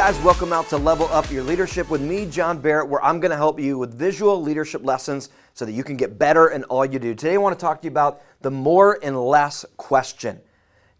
guys, welcome out to Level Up Your Leadership with me, John Barrett, where I'm going to help you with visual leadership lessons so that you can get better in all you do. Today I want to talk to you about the more and less question.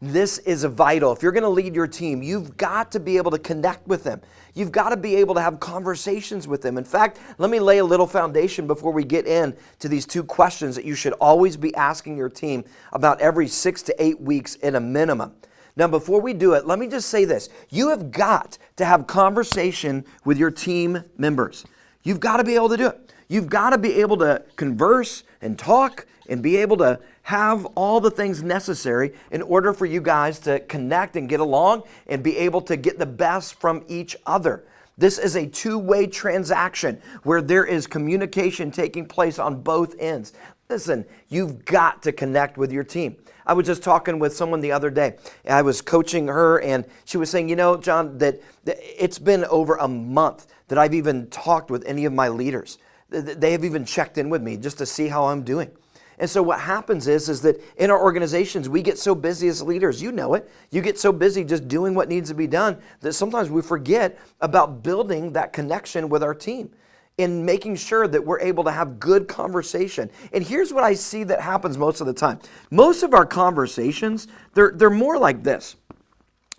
This is vital. If you're going to lead your team, you've got to be able to connect with them. You've got to be able to have conversations with them. In fact, let me lay a little foundation before we get into these two questions that you should always be asking your team about every 6 to 8 weeks at a minimum. Now, before we do it, let me just say this. You have got to have conversation with your team members. You've got to be able to do it. You've got to be able to converse and talk and be able to have all the things necessary in order for you guys to connect and get along and be able to get the best from each other. This is a two-way transaction where there is communication taking place on both ends. Listen, you've got to connect with your team. I was just talking with someone the other day. I was coaching her and she was saying, you know, John, that it's been over a month that I've even talked with any of my leaders. They have even checked in with me just to see how I'm doing. And so what happens is that in our organizations, we get so busy as leaders, you know it, you get so busy just doing what needs to be done that sometimes we forget about building that connection with our team and making sure that we're able to have good conversation. And here's what I see that happens most of the time. Most of our conversations, they're more like this.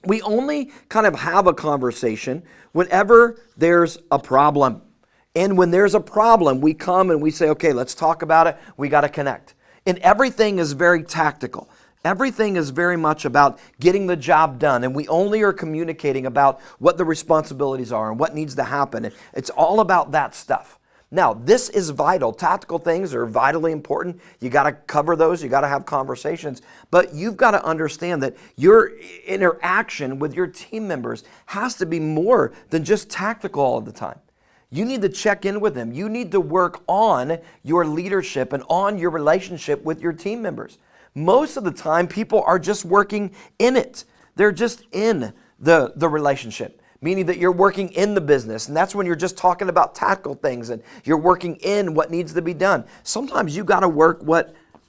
We only kind of have a conversation whenever there's a problem. And when there's a problem, we come and we say, okay, let's talk about it. We got to connect. And everything is very tactical. Everything is very much about getting the job done. And we only are communicating about what the responsibilities are and what needs to happen. It's all about that stuff. Now, this is vital. Tactical things are vitally important. You got to cover those. You got to have conversations. But you've got to understand that your interaction with your team members has to be more than just tactical all the time. You need to check in with them. You need to work on your leadership and on your relationship with your team members. Most of the time, people are just working in it. They're just in the relationship, meaning that you're working in the business. And that's when you're just talking about tactical things and you're working in what needs to be done. Sometimes you've got to work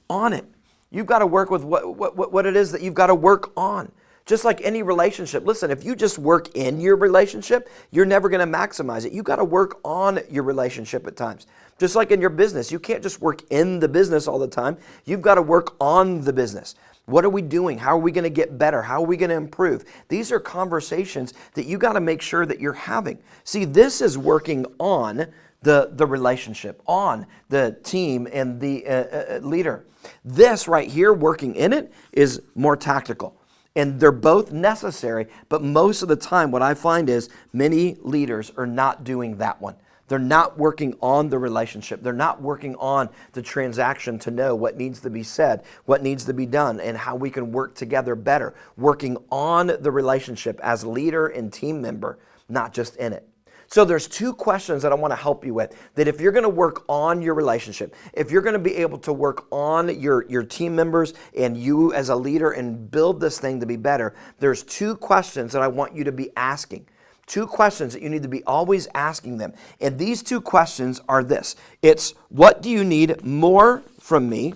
on it. You've got to work with what it is that you've got to work on. Just like any relationship. Listen, if you just work in your relationship, you're never going to maximize it. You've got to work on your relationship at times. Just like in your business, you can't just work in the business all the time. You've got to work on the business. What are we doing? How are we going to get better? How are we going to improve? These are conversations that you got to make sure that you're having. See, this is working on the relationship, on the team and the leader. This right here, working in it, is more tactical. And they're both necessary, but most of the time what I find is many leaders are not doing that one. They're not working on the relationship. They're not working on the transaction to know what needs to be said, what needs to be done, and how we can work together better. Working on the relationship as leader and team member, not just in it. So there's two questions that I want to help you with, that if you're going to work on your relationship, if you're going to be able to work on your team members and you as a leader and build this thing to be better, there's two questions that I want you to be asking. Two questions that you need to be always asking them. And these two questions are this. It's, what do you need more from me?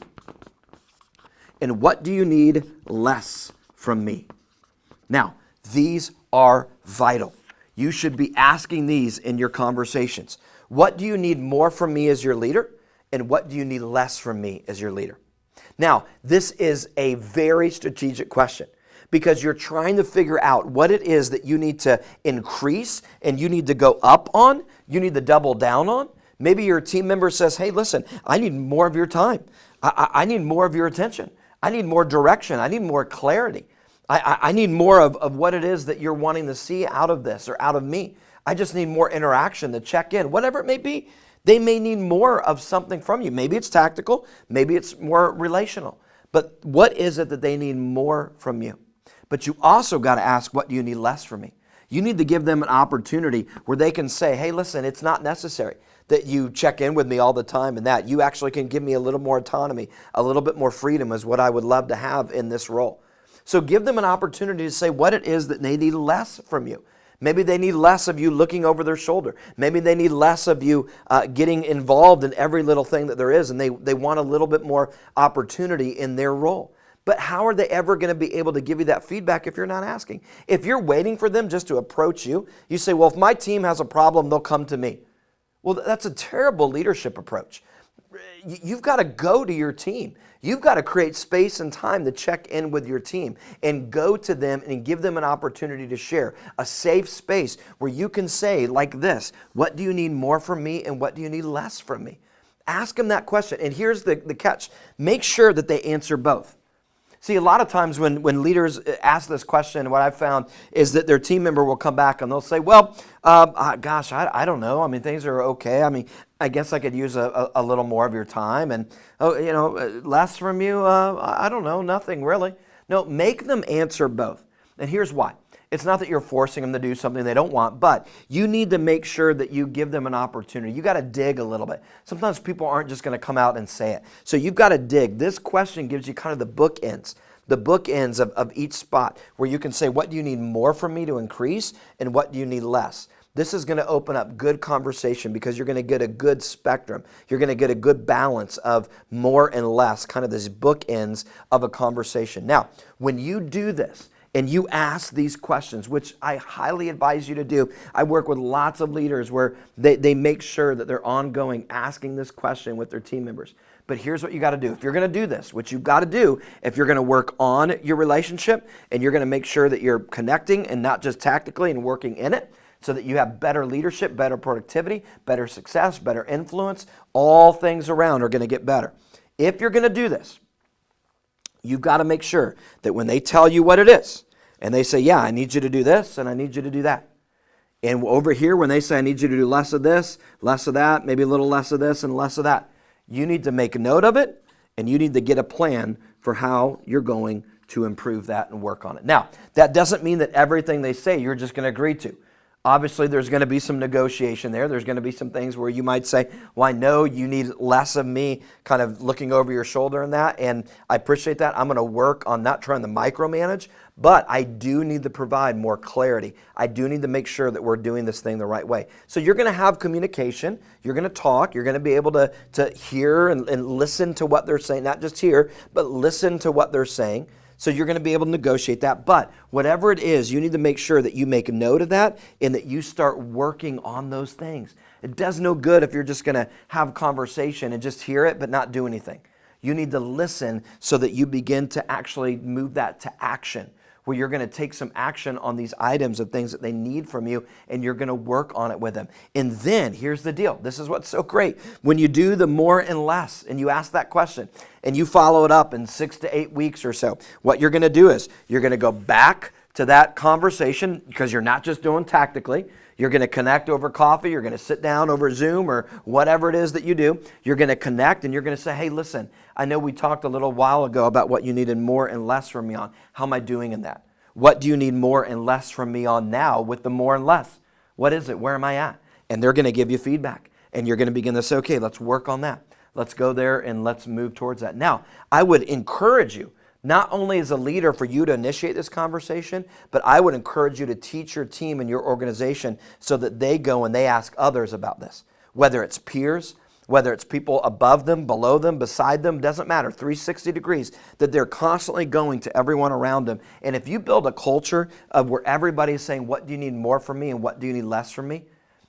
And what do you need less from me? Now, these are vital. You should be asking these in your conversations. What do you need more from me as your leader? And what do you need less from me as your leader? Now, this is a very strategic question because you're trying to figure out what it is that you need to increase and you need to go up on, you need to double down on. Maybe your team member says, hey, listen, I need more of your time. I need more of your attention. I need more direction. I need more clarity. I need more of what it is that you're wanting to see out of this or out of me. I just need more interaction to check in, whatever it may be. They may need more of something from you. Maybe it's tactical, maybe it's more relational. But what is it that they need more from you? But you also got to ask, what do you need less from me? You need to give them an opportunity where they can say, hey, listen, it's not necessary that you check in with me all the time and that. You actually can give me a little more autonomy, a little bit more freedom is what I would love to have in this role. So give them an opportunity to say what it is that they need less from you. Maybe they need less of you looking over their shoulder. Maybe they need less of you getting involved in every little thing that there is, and they want a little bit more opportunity in their role. But how are they ever going to be able to give you that feedback if you're not asking? If you're waiting for them just to approach you, you say, well, if my team has a problem, they'll come to me. Well, that's a terrible leadership approach. You've got to go to your team. You've got to create space and time to check in with your team and go to them and give them an opportunity to share, a safe space where you can say like this, what do you need more from me and what do you need less from me? Ask them that question. And here's the catch. Make sure that they answer both. See, a lot of times when leaders ask this question, what I've found is that their team member will come back and they'll say, well, gosh, I don't know. I mean, things are okay. I mean, I guess I could use a little more of your time. And, less from you? I don't know, nothing really. No, make them answer both. And here's why. It's not that you're forcing them to do something they don't want, but you need to make sure that you give them an opportunity. You got to dig a little bit. Sometimes people aren't just going to come out and say it. So you've got to dig. This question gives you kind of the bookends of each spot where you can say, what do you need more from me to increase and what do you need less? This is going to open up good conversation because you're going to get a good spectrum. You're going to get a good balance of more and less, kind of this bookends of a conversation. Now, when you do this, and you ask these questions, which I highly advise you to do. I work with lots of leaders where they make sure that they're ongoing asking this question with their team members. But here's what you got to do. If you're going to do this, what you've got to do, if you're going to work on your relationship and you're going to make sure that you're connecting and not just tactically and working in it, so that you have better leadership, better productivity, better success, better influence, all things around are going to get better. If you're going to do this, you've got to make sure that when they tell you what it is, and they say, yeah, I need you to do this, and I need you to do that. And over here, when they say, I need you to do less of this, less of that, maybe a little less of this and less of that, you need to make a note of it, and you need to get a plan for how you're going to improve that and work on it. Now, that doesn't mean that everything they say you're just going to agree to. Obviously, there's going to be some negotiation there. There's going to be some things where you might say, well, I know you need less of me kind of looking over your shoulder in that, and I appreciate that. I'm going to work on not trying to micromanage, but I do need to provide more clarity. I do need to make sure that we're doing this thing the right way. So you're going to have communication. You're going to talk. You're going to be able to hear and listen to what they're saying, not just hear, but listen to what they're saying. So you're going to be able to negotiate that. But whatever it is, you need to make sure that you make a note of that and that you start working on those things. It does no good if you're just going to have conversation and just hear it but not do anything. You need to listen so that you begin to actually move that to action, where you're going to take some action on these items of things that they need from you, and you're going to work on it with them. And then, here's the deal. This is what's so great. When you do the more and less, and you ask that question, and you follow it up in 6 to 8 weeks or so, what you're going to do is you're going to go back to that conversation, because you're not just doing tactically. You're going to connect over coffee. You're going to sit down over Zoom or whatever it is that you do. You're going to connect and you're going to say, hey, listen, I know we talked a little while ago about what you needed more and less from me on. How am I doing in that? What do you need more and less from me on now with the more and less? What is it? Where am I at? And they're going to give you feedback. And you're going to begin to say, okay, let's work on that. Let's go there and let's move towards that. Now, I would encourage you, not only as a leader for you to initiate this conversation, but I would encourage you to teach your team and your organization so that they go and they ask others about this. Whether it's peers, whether it's people above them, below them, beside them, doesn't matter, 360 degrees, that they're constantly going to everyone around them. And if you build a culture of where everybody's saying, what do you need more from me and what do you need less from me?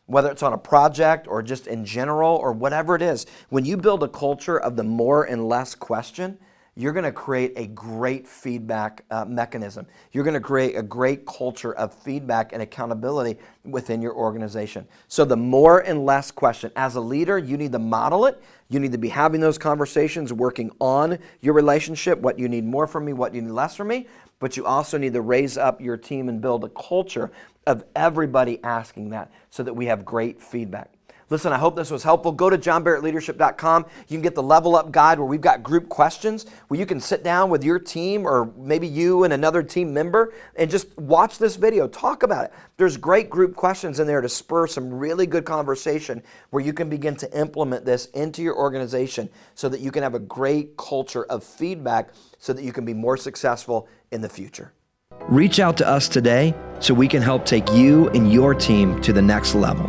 Whether it's on a project or just in general or whatever it is, when you build a culture of the more and less question, you're going to create a great feedback mechanism. You're going to create a great culture of feedback and accountability within your organization. So the more and less question. As a leader, you need to model it. You need to be having those conversations, working on your relationship, what you need more from me, what you need less from me. But you also need to raise up your team and build a culture of everybody asking that so that we have great feedback. Listen, I hope this was helpful. Go to johnbarrettleadership.com. You can get the Level Up Guide where we've got group questions where you can sit down with your team or maybe you and another team member and just watch this video. Talk about it. There's great group questions in there to spur some really good conversation where you can begin to implement this into your organization so that you can have a great culture of feedback so that you can be more successful in the future. Reach out to us today so we can help take you and your team to the next level.